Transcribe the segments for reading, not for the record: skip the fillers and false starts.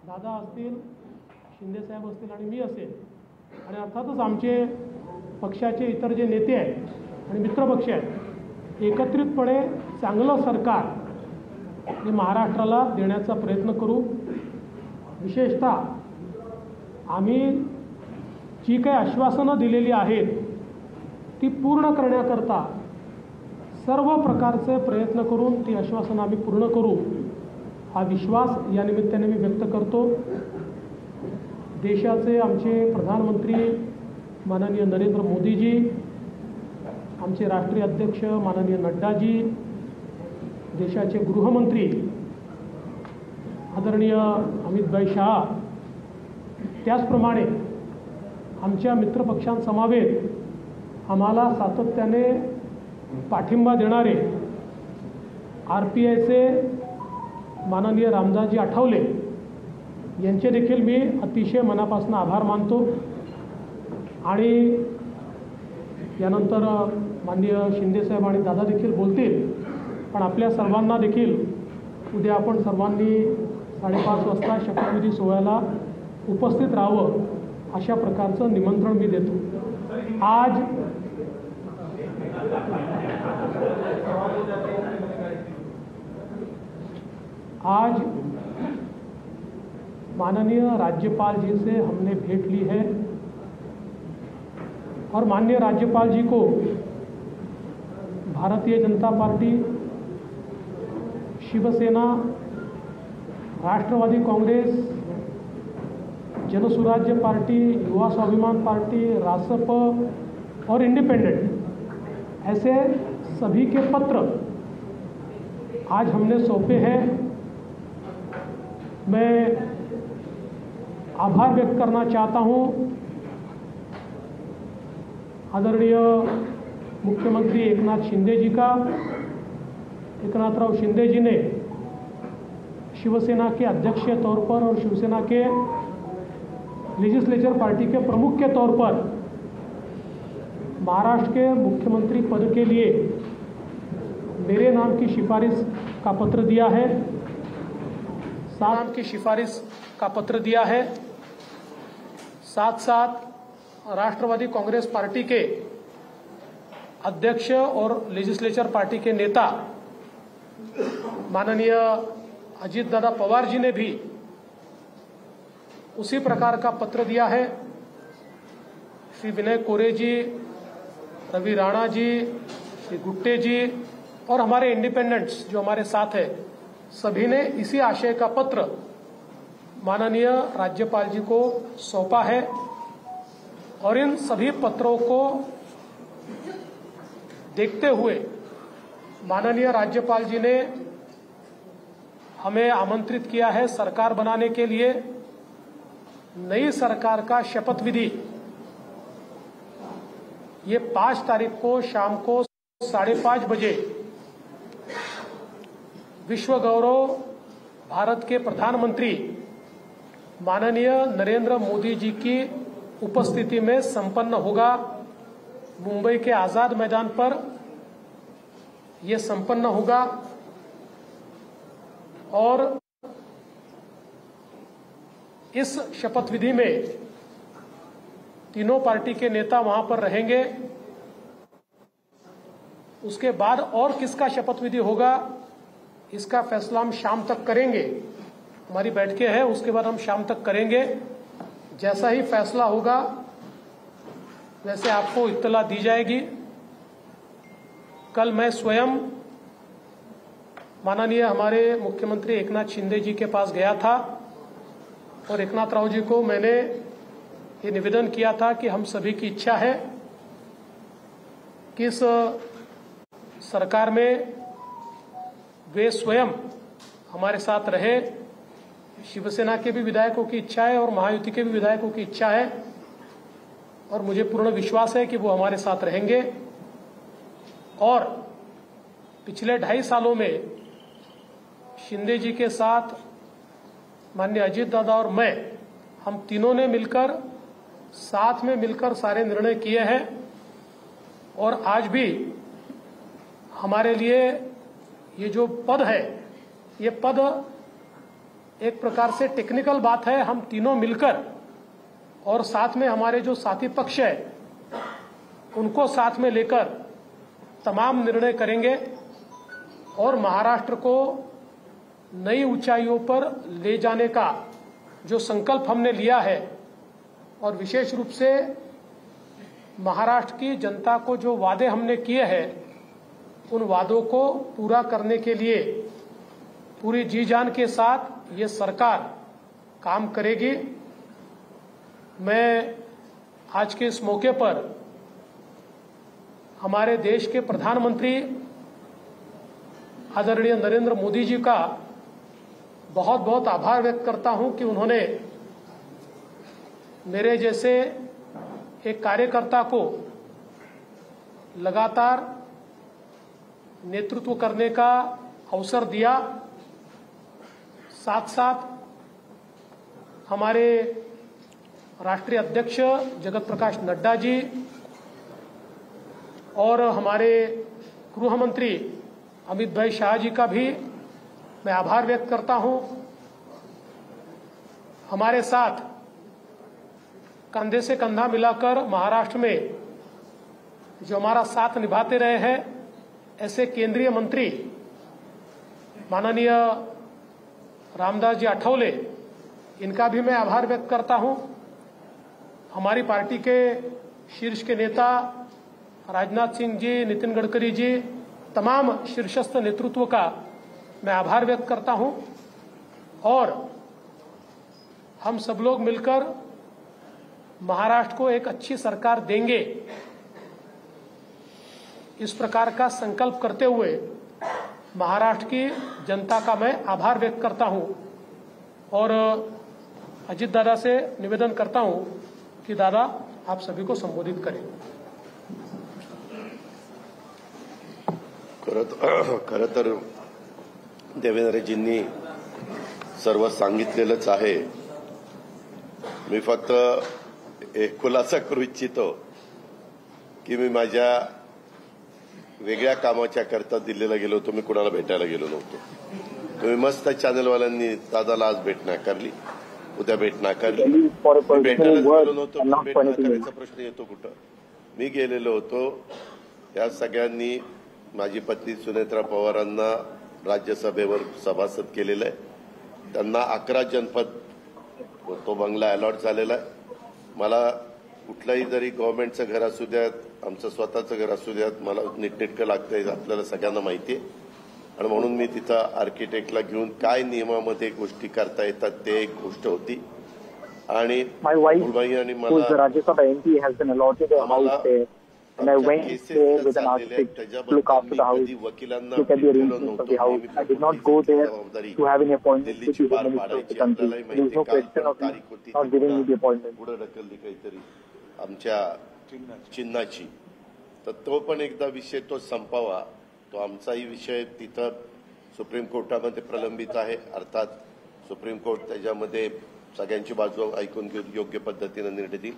दादा असतील, शिंदेसाहेब असतील आणि मी असेल आणि अर्थातच आमचे पक्षाचे इतर जे नेते आहेत आणि मित्रपक्ष आहेत, एकत्रितपणे चांगलं सरकार हे महाराष्ट्राला देण्याचा प्रयत्न करू। विशेषतः आम्ही जी काही आश्वासनं दिलेली आहेत ती पूर्ण करण्याकरता सर्व प्रकारचे प्रयत्न करून ती आश्वासनं आम्ही पूर्ण करू, हा विश्वास या निमित्ताने मी व्यक्त करतो। देशाचे आमचे प्रधानमंत्री माननीय नरेंद्र मोदीजी, आमचे राष्ट्रीय अध्यक्ष माननीय नड्डाजी, देशाचे गृहमंत्री आदरणीय अमितभाई शाह, त्याचप्रमाणे आमच्या मित्रपक्षांसमवेत आम्हाला सातत्याने पाठिंबा देणारे RPIचे माननीय रामदासजी आठवले यांचे देखील मी अतिशय मनापासून आभार मानतो। आणि यानंतर माननीय शिंदेसाहेब आणि दादा देखील बोलतील, पण आपल्या सर्वांना देखील उद्या आपण सर्वांनी 5:30 वाजता शपथविधी सोहळ्याला उपस्थित राहावं अशा प्रकारचं निमंत्रण मी देतो। आज माननीय राज्यपाल जी से हमने भेंट ली है और माननीय राज्यपाल जी को भारतीय जनता पार्टी, शिवसेना, राष्ट्रवादी कांग्रेस, जनसुराज्य पार्टी, युवा स्वाभिमान पार्टी, रासप और इंडिपेंडेंट ऐसे सभी के पत्र आज हमने सौंपे हैं। मैं आभार व्यक्त करना चाहता हूं आदरणीय मुख्यमंत्री एकनाथ शिंदे जी का। एकनाथराव शिंदे जी ने शिवसेना के अध्यक्ष के तौर पर और शिवसेना के लेजिस्लेचर पार्टी के प्रमुख के तौर पर महाराष्ट्र के मुख्यमंत्री पद के लिए मेरे नाम की सिफारिश का पत्र दिया है, साथ साथ राष्ट्रवादी कांग्रेस पार्टी के अध्यक्ष और लेजिस्लेचर पार्टी के नेता माननीय अजीत दादा पवार जी ने भी उसी प्रकार का पत्र दिया है। श्री विनय कोरे जी, रवि राणा जी, श्री गुट्टे जी और हमारे इंडिपेंडेंट्स जो हमारे साथ है, सभी ने इसी आशय का पत्र माननीय राज्यपाल जी को सौंपा है। और इन सभी पत्रों को देखते हुए माननीय राज्यपाल जी ने हमें आमंत्रित किया है सरकार बनाने के लिए। नई सरकार का शपथ विधि ये 5 तारीख को शाम को 5:30 बजे विश्व गौरव भारत के प्रधानमंत्री माननीय नरेंद्र मोदी जी की उपस्थिति में संपन्न होगा। मुंबई के आजाद मैदान पर यह संपन्न होगा और इस शपथ विधि में तीनों पार्टी के नेता वहां पर रहेंगे। उसके बाद और किसका शपथ विधि होगा इसका फैसला हम शाम तक करेंगे। हमारी बैठकें हैं, उसके बाद हम शाम तक करेंगे। जैसा ही फैसला होगा वैसे आपको इत्तला दी जाएगी। कल मैं स्वयं माननीय हमारे मुख्यमंत्री एकनाथ शिंदे जी के पास गया था और एकनाथ राव जी को मैंने ये निवेदन किया था कि हम सभी की इच्छा है कि इस सरकार में वे स्वयं हमारे साथ रहे। शिवसेना के भी विधायकों की इच्छा है और महायुति के भी विधायकों की इच्छा है और मुझे पूर्ण विश्वास है कि वो हमारे साथ रहेंगे। और पिछले 2.5 सालों में शिंदे जी के साथ माननीय अजीत दादा और मैं, हम तीनों ने मिलकर साथ में मिलकर सारे निर्णय किए हैं और आज भी हमारे लिए ये जो पद है, ये पद एक प्रकार से टेक्निकल बात है। हम तीनों मिलकर और साथ में हमारे जो साथी पक्ष है उनको साथ में लेकर तमाम निर्णय करेंगे और महाराष्ट्र को नई ऊंचाइयों पर ले जाने का जो संकल्प हमने लिया है और विशेष रूप से महाराष्ट्र की जनता को जो वादे हमने किए हैं उन वादों को पूरा करने के लिए पूरी जी जान के साथ ये सरकार काम करेगी। मैं आज के इस मौके पर हमारे देश के प्रधानमंत्री आदरणीय नरेंद्र मोदी जी का बहुत बहुत आभार व्यक्त करता हूं कि उन्होंने मेरे जैसे एक कार्यकर्ता को लगातार नेतृत्व करने का अवसर दिया। साथ साथ हमारे राष्ट्रीय अध्यक्ष जगत प्रकाश नड्डा जी और हमारे गृह मंत्री अमित भाई शाह जी का भी मैं आभार व्यक्त करता हूं। हमारे साथ कंधे से कंधा मिलाकर महाराष्ट्र में जो हमारा साथ निभाते रहे हैं ऐसे केंद्रीय मंत्री माननीय रामदास जी आठवले, इनका भी मैं आभार व्यक्त करता हूं। हमारी पार्टी के शीर्ष के नेता राजनाथ सिंह जी, नितिन गडकरी जी, तमाम शीर्षस्थ नेतृत्व का मैं आभार व्यक्त करता हूं और हम सब लोग मिलकर महाराष्ट्र को एक अच्छी सरकार देंगे, इस प्रकार का संकल्प करते हुए महाराष्ट्र की जनता का मैं आभार व्यक्त करता हूं और अजित दादा से निवेदन करता हूं कि दादा आप सभी को संबोधित करें। खरं तर देवेंद्रजींनी सर्व सांगितलेलंच आहे। मी फक्त एक खुलासा करू इच्छितो की मी माझ्या वेगळ्या कामाच्या करता दिल्लीला गेलो होतो, मी कुणाला भेटायला गेलो नव्हतो। तुम्ही मस्त चॅनलवाल्यांनी दादाला आज भेट नाकारली, उद्या भेट नाकारली। भेटायला गेलो नव्हतो, भेट नाकारण्याचा प्रश्न येतो कुठं? मी गेलेलो होतो, या सगळ्यांनी माझी पत्नी सुनेत्रा पवारांना राज्यसभेवर सभासद केलेलं आहे। त्यांना 11 जनपद तो बंगला अलॉट झालेला आहे। मला कुठलाही जरी गव्हर्नमेंटचं घर असू द्यात, आमचं स्वतःचं घर असू द्यात, मला नीटनेटकं लागतंय, आपल्याला सगळ्यांना माहिती आहे। आणि म्हणून मी तिथं आर्किटेक्टला घेऊन काय नियमामध्ये गोष्टी करता येतात ते एक गोष्ट होती। आणि मुलबाई आणि मला Rajya Sabha MP has been allotted a house there. And I went there with an architect to look after the house, look at the arrangements of the house. I did not go there to have any appointment with the minister of the country. There is no question of not giving me the appointment. पुढे ढकलली काहीतरी आमच्या चिन्हाची, तर तो पण एकदा विषय तो संपावा। तो आमचाही विषय तिथं सुप्रीम कोर्टामध्ये प्रलंबित आहे। अर्थात सुप्रीम कोर्ट त्याच्यामध्ये सगळ्यांची बाजू ऐकून घेऊन योग्य पद्धतीने निर्णय देईल।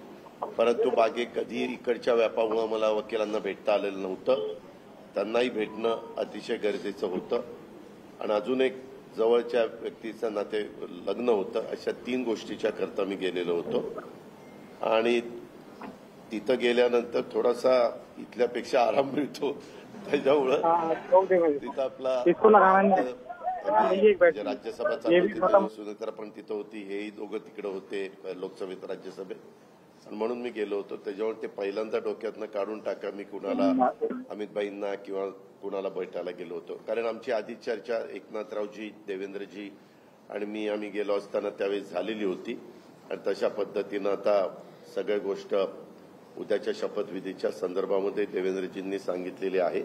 परंतु बागे कधी इकडच्या व्यापामुळे मला वकिलांना भेटता आलेलं नव्हतं, त्यांनाही भेटणं अतिशय गरजेचं होतं। आणि अजून एक जवळच्या व्यक्तीचं नाते लग्न होतं। अशा 3 गोष्टीच्या करता मी गेलेलो होतो आणि तिथं गेल्यानंतर थोडासा इथल्यापेक्षा आराम मिळतो, त्याच्यामुळे तिथं आपला राज्यसभा चालू सुनेत्रा पण तिथं होती, हेही दोघं तिकडे होते लोकसभेत राज्यसभेत, आणि म्हणून मी गेलो होतो। त्याच्यामुळे ते पहिल्यांदा डोक्यातनं काढून टाका मी कुणाला अमितभाईंना किंवा कुणाला भेटायला गेलो होतो। कारण आमची आधी चर्चा एकनाथरावजी, देवेंद्रजी आणि मी आम्ही गेलो असताना त्यावेळी झालेली होती आणि तशा पद्धतीनं आता सगळ्या गोष्ट उद्याच्या शपथविधीच्या संदर्भामध्ये देवेंद्रजींनी सांगितलेली आहे।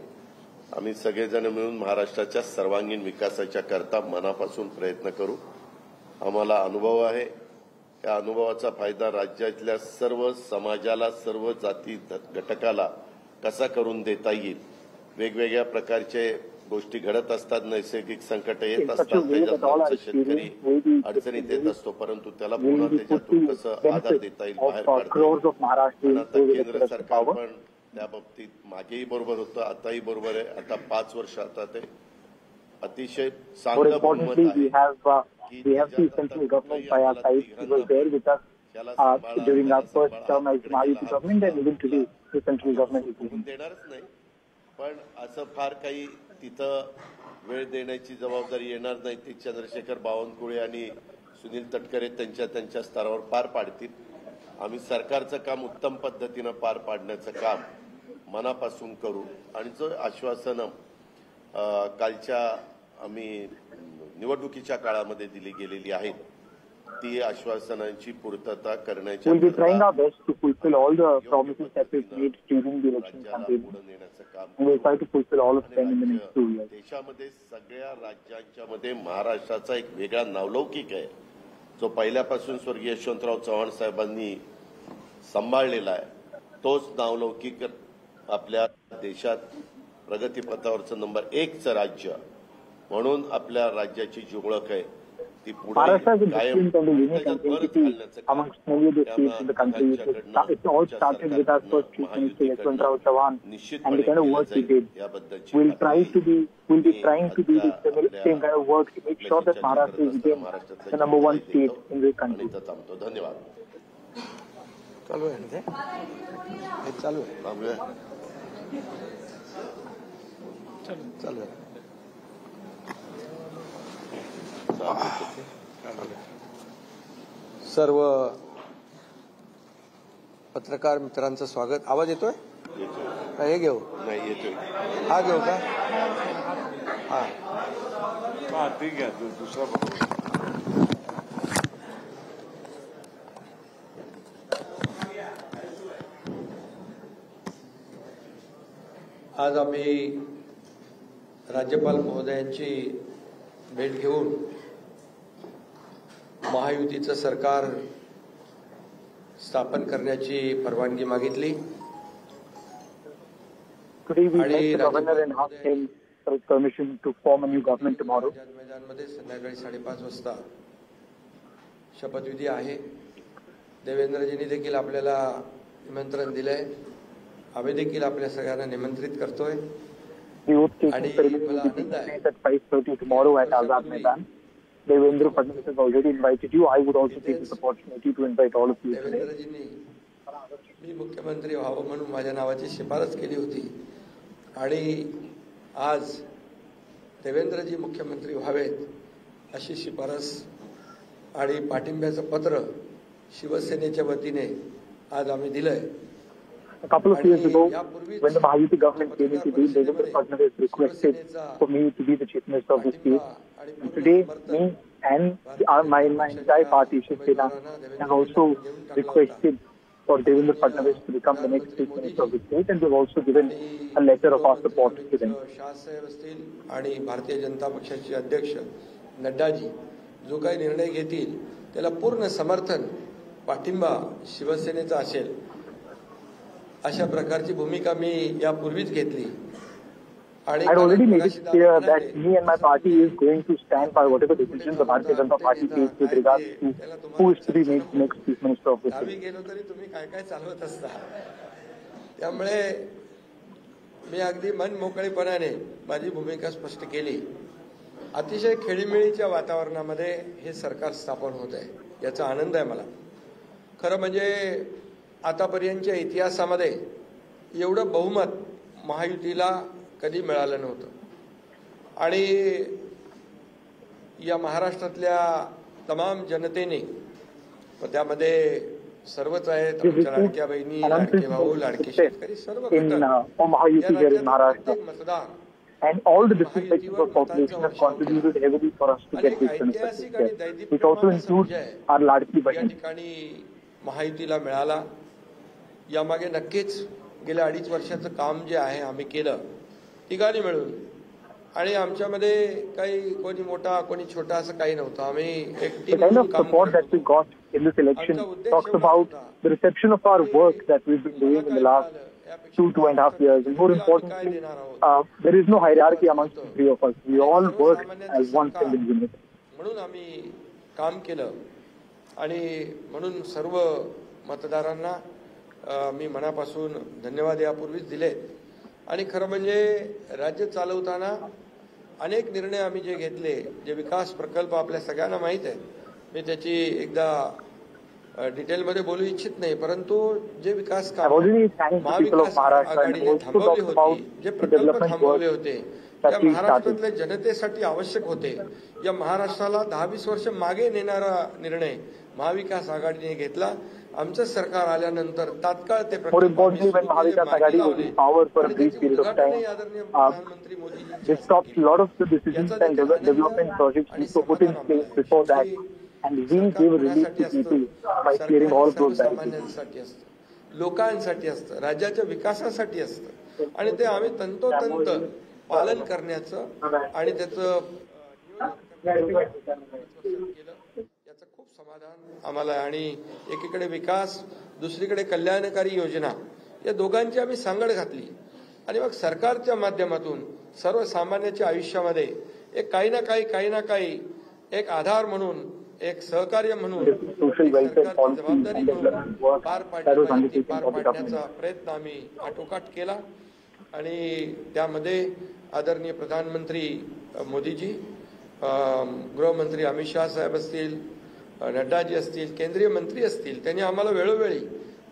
आम्ही सगळेजण मिळून महाराष्ट्राच्या सर्वांगीण विकासाच्या करता मनापासून प्रयत्न करू। आम्हाला अनुभव आहे, त्या अनुभवाचा फायदा राज्यातल्या सर्व समाजाला, सर्व जाती घटकाला कसा करून देता येईल। वेगवेगळ्या प्रकारचे गोष्टी घडत असतात, नैसर्गिक संकट येत असतात, त्याच्यात शेतकरी अडचणीत येत असतो, परंतु त्याला पुन्हा त्याच्यातून कसं आधार देता येईल बाहेर काढता। आता केंद्र सरकार पण त्या बाबतीत मागेही बरोबर होतं, आताही बरोबर आहे। आता 5 वर्ष आता ते अतिशय चांगलं बहुमत आहे We have the central government by our side. He was there with us during our first term as Mahayuti government, and even today the central government is with us. देणारच नाही, पण असं फार काही तिथं वेळ देण्याची जबाबदारी येणार नाही. ती चंद्रशेखर बावनकुळे आणि सुनील तटकरे त्यांच्या स्तरावर पार पाडतील. आम्ही सरकारचं काम उत्तम पद्धतीनं पार पाडण्याचं काम मनापासून करू. आणि जो आश्वासन कालच्या आम्ही निवडणुकीच्या काळामध्ये दिली गेलेली आहेत ती आश्वासनांची पूर्तता करण्याची We'll be trying our best to fulfill all the promises that we've made during the election campaign. And we'll try to fulfill all of them in the next 2 years. देशामध्ये सगळ्या राज्यांच्या मध्ये महाराष्ट्राचा एक वेगळा नावलौकिक आहे जो पहिल्यापासून स्वर्गीय यशवंतराव चव्हाण साहेबांनी सांभाळलेला आहे. तोच नावलौकिक आपल्या देशात प्रगतीपथावरचं नंबर 1चं राज्य म्हणून आपल्या राज्याची जी ओळख आहे ती Maharashtra is a distinct and a unique identity amongst many of the states in the country. It all started with our first Chief Minister Yashwantrao Chauhan and the kind of work he did. We'll be trying to do the same kind of work to make sure that Maharashtra is again the number 1 state in the country. धन्यवाद. चालू आहे ना ते चालू आहे चालू आहे. सर्व पत्रकार मित्रांचं स्वागत. आवाज येतोय? हे घेऊ नाही येतोय. हा घेऊ का? हा ठीक आहे. दुसरा आज आम्ही राज्यपाल महोदयांची भेट घेऊन महायुतीचं सरकार स्थापन करण्याची परवानगी मागितली. Today we met the governor and asked him for his permission to form a new government tomorrow. मैदानमध्ये संध्याकाळी 5:30 वाजता शपथविधी आहे. देवेंद्रजींनी देखील आपल्याला निमंत्रण दिलंय. आम्ही देखील आपल्या सगळ्यांना निमंत्रित करतोय. The oath taking ceremony will take place at 5:30 tomorrow at Azad Maidan. Devendra Fadnavis has already invited you. I would also take this opportunity to invite all of you today. देवेंद्रजींनी मी मुख्यमंत्री व्हावं म्हणून माझ्या नावाची शिफारस केली होती आणि आज देवेंद्रजी मुख्यमंत्री व्हावेत अशी शिफारस आणि पाठिंब्याचं पत्र शिवसेनेच्या वतीने आज आम्ही दिलंय. A couple of years ago, when the Mahayuti government came into being, Devendra Fadnavis requested for me to be the chief minister of the state. And today, me and my entire party, Shiv Sena, have also requested for Devendra Fadnavis to become the next chief minister of the state, and we've also given a letter of our support to them. Shah साहेब असतील आणि भारतीय जनता पक्षाचे अध्यक्ष नड्डाजी जो काही निर्णय घेतील त्याला पूर्ण समर्थन पाठिंबा शिवसेनेचा असेल अशा प्रकारची भूमिका मी यापूर्वीच घेतली. I had already made it clear that me and my party is going to stand by whatever decisions the Bharatiya Janata Party takes with regards to who is to be made next chief minister of the state. आम्ही गेलो तरी तुम्ही काय काय चालवत असता. त्यामुळे मी अगदी मन मोकळेपणाने माझी भूमिका स्पष्ट केली. अतिशय खेळीमेळीच्या वातावरणामध्ये हे सरकार स्थापन होत आहे याचा आनंद आहे मला. खरं म्हणजे आतापर्यंतच्या इतिहासामध्ये एवढं बहुमत महायुतीला कधी मिळालं नव्हतं आणि या महाराष्ट्रातल्या तमाम जनतेने त्यामध्ये सर्वच आहेत. आमच्या लाडक्या बहिणी, लाडके भाऊ, लाडके शेतकरी सर्व मतदार And all the different sections of population have contributed heavily for us to get this benefit. It also includes our Ladki Bahin. ठिकाणी महायुतीला मिळाला. यामागे नक्कीच गेल्या 2.5 वर्षाचं काम जे आहे आम्ही केलं ठिकाणी मिळून आणि आमच्यामध्ये काही कोणी मोठा कोणी छोटा असं काही नव्हतं. आम्ही एक The kind of support that we got in this election talks about the reception of our work that we've been doing in the last 2.5 years. And more importantly, there is no hierarchy amongst the three of us. We all work as one single unit. म्हणून आम्ही काम केलं आणि म्हणून सर्व मतदारांना मी मनापासून धन्यवाद यापूर्वीच दिले. आणि खरं म्हणजे राज्य चालवताना अनेक निर्णय आम्ही जे घेतले, जे विकास प्रकल्प आपल्या सगळ्यांना माहीत आहे, मी त्याची एकदा डिटेलमध्ये बोलू इच्छित नाही, परंतु जे विकास काम महाविकास आघाडीने थांबवली होती, जे प्रकल्प थांबवले होते, त्या महाराष्ट्रातल्या जनतेसाठी आवश्यक होते, या महाराष्ट्राला 10-20 वर्ष मागे नेणारा निर्णय महाविकास आघाडीने घेतला. आमचं सरकार आल्यानंतर तात्काळ ते प्रधानमंत्री Modi they stopped a lot of the decisions and development projects we put in place before that, and we gave relief to people by clearing all those barriers. लोकांसाठी असतं, राज्याच्या विकासासाठी असतं, आणि ते आम्ही तंतोतंत पालन करण्याचं आणि त्याचं याचं खूप समाधान आम्हाला. आणि एकीकडे विकास, दुसरीकडे कल्याणकारी योजना, या दोघांची आम्ही सांगड घातली. आणि मग सरकारच्या माध्यमातून सर्वसामान्याच्या आयुष्यामध्ये एक काही ना काही एक आधार म्हणून, एक सहकार्य म्हणून, जबाबदारी म्हणून पार पाडण्याचा प्रयत्न आम्ही आटोकाट केला. आणि त्यामध्ये आदरणीय प्रधानमंत्री मोदीजी, गृहमंत्री अमित शहा साहेब असतील, नड्डाजी असतील, केंद्रीय मंत्री असतील, त्यांनी आम्हाला वेळोवेळी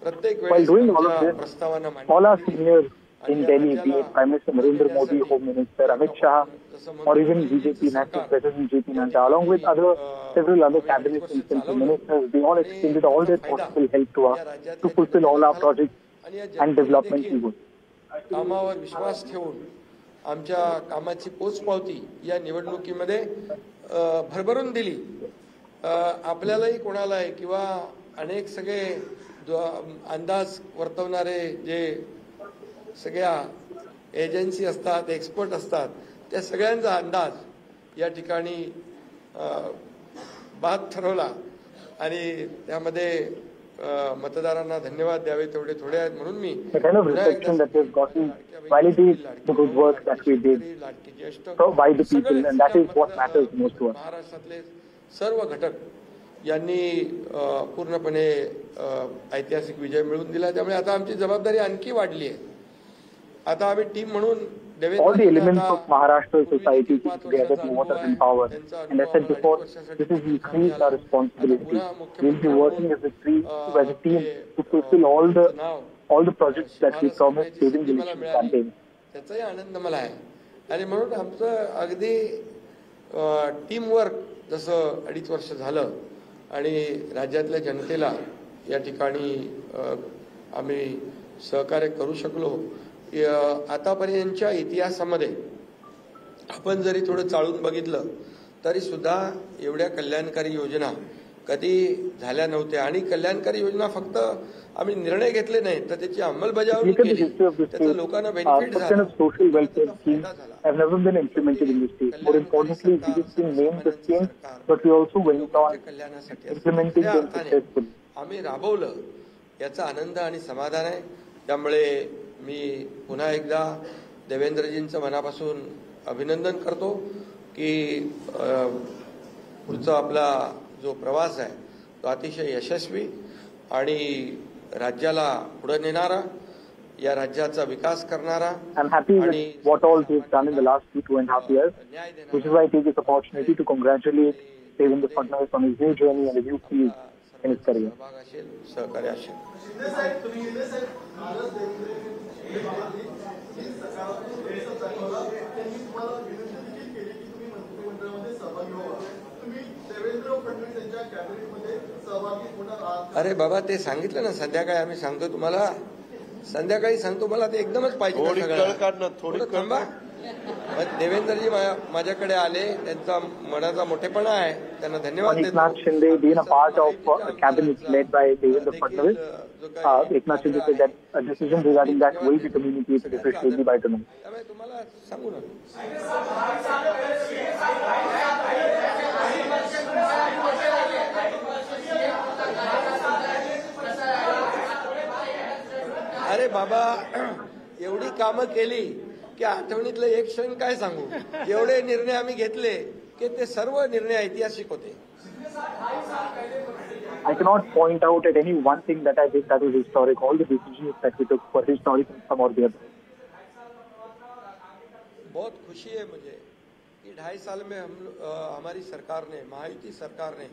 प्रत्येक वेळी प्रस्तावांना मांडली. In Delhi, be it Prime Minister Narendra Modi, Home Minister Amit Shah, or even BJP National President JP Nadda, along with several other cabinet and central ministers, they all extended all their possible help to us to fulfill all our projects and development goals. कामावर विश्वास ठेवून आमच्या कामाची पोचपावती या निवडणुकीमध्ये भरभरून दिली. आपल्यालाही कोणालाही किंवा अनेक सगळे अंदाज वर्तवणारे जे सगळ्या एजन्सी असतात, एक्सपर्ट असतात, त्या सगळ्यांचा अंदाज या ठिकाणी बाद ठरवला. आणि त्यामध्ये मतदारांना धन्यवाद द्यावे तेवढे थोडे आहेत, म्हणून मी महाराष्ट्रातले सर्व घटक यांनी पूर्णपणे ऐतिहासिक विजय मिळवून दिला. त्यामुळे आता आमची जबाबदारी आणखी वाढली आहे. आता आम्ही टीम म्हणून all the elements of Maharashtra society together to vote us in power. And as I said before, this is increased our responsibility. We'll be working as a team to fulfill all the projects that we promised during the election campaign. त्याचाही आनंद मला आहे. आणि म्हणून आमचं अगदी team work जसं 2.5 वर्ष झालं आणि राज्यातल्या जनतेला या ठिकाणी आम्ही सहकार्य करू शकलो. आतापर्यंतच्या इतिहासामध्ये आपण जरी थोडं चाळून बघितलं तरी सुद्धा एवढ्या कल्याणकारी योजना कधी झाल्या नव्हत्या. आणि कल्याणकारी योजना फक्त आम्ही निर्णय घेतले नाही, तर त्याची अंमलबजावणी केली, त्याचा लोकांना बेनिफिट झाला. आम्ही राबवलं, याचा आनंद आणि समाधान आहे. त्यामुळे मी पुन्हा एकदा देवेंद्रजींचं मनापासून अभिनंदन करतो की पुढचा आपला जो प्रवास आहे तो अतिशय यशस्वी आणि राज्याला पुढे नेणारा, या राज्याचा विकास करणारा. I'm happy with what all we've done in the last 2.5 years, which is why I take this opportunity to congratulate Devendra Fadnavis on his new journey and the new field in his career. सहकार्य असेल. अरे बाबा, ते सांगितलं ना संध्याकाळी, आम्ही सांगतो तुम्हाला, संध्याकाळी सांगतो. मला ते एकदमच पाहिजे थोडं थांबा. देवेंद्रजी माझ्याकडे आले, त्यांचा मनाचा मोठेपणा आहे, त्यांना धन्यवाद देतो. Eknath Shinde, being a part of a cabinet led by Devendra Fadnavis, Eknath Shinde said that a decision regarding that will be communicated officially by tonight. त्यामुळे तुम्हाला सांगू ना, अरे बाबा, एवढी कामं केली की आठवणीतलं एक क्षण काय सांगू. एवढे निर्णय आम्ही घेतले की ते सर्व निर्णय ऐतिहासिक होते. I cannot point out at any one thing that I did that was historic. All the decisions that we took were historic in some or the other. बहुत खुशी है मुझे कि 2.5 साल में हमारी सरकार ने, महायुति सरकार ने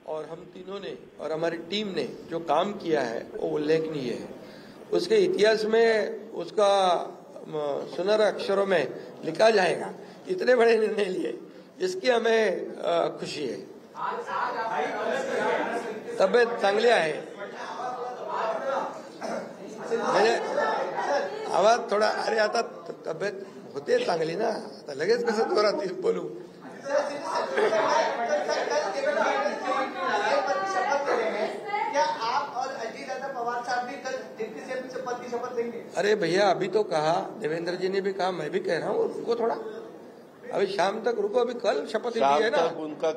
और हम तीनों ने और हमारी टीम ने जो काम किया है वो उल्लेखनीय है। उसके इतिहास में उसका सुनहरे अक्षरों में लिखा जाएगा। इतने बड़े निर्णय लिए, इसकी हमें खुशी है। तब्येत चांगली आहे। म्हणजे आवाज थोडा, अरे आता तब्येत होते चांगली ना, आता लगेच कसं जोरात बोलू। अरे भैया, अभी तो कहा, देवेंद्र जी ने भी कहा, मैं भी कह रहा हूँ, रुको थोड़ा, अभी शाम तक रुको, अभी कल शपथ ली है ना। उनका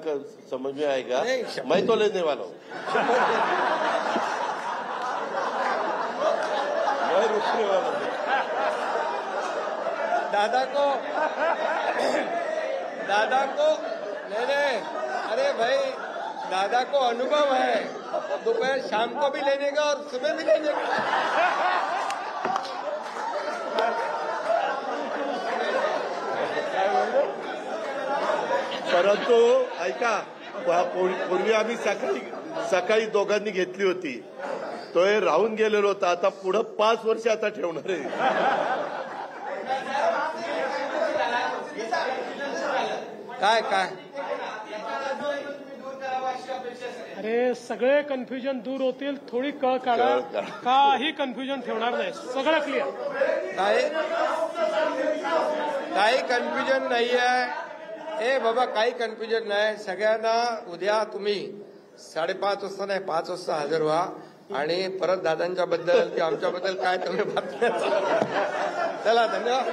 समझ में आएगा। मैं तो लेने वाला हूँ, मैं रुकने वाला हूँ। दादा को नहीं, अरे भाई, दादा को अनुभव है, दोपहर शाम को भी लेने का और सुबह भी लेने का। परंतु ऐका, पूर्वी आम्ही सकाळी दोघांनी घेतली होती, तो हे राहून गेलेलो होता, आता पुढे 5 वर्ष आता ठेवणार आहे। काय अरे सगळे कन्फ्युजन दूर होतील, थोडी कळ काढा, काही कन्फ्युजन ठेवणार नाही, सगळं क्लिअर। काही कन्फ्युजन नाही आहे। ए बाबा, काही कन्फ्युजन नाही। सगळ्यांना उद्या तुम्ही 5:30 वाजता नाही, 5 वाजता हजर व्हा आणि परत दादांच्या बद्दल किंवा आमच्याबद्दल काय तुम्ही बातम्या चला, धन्यवाद।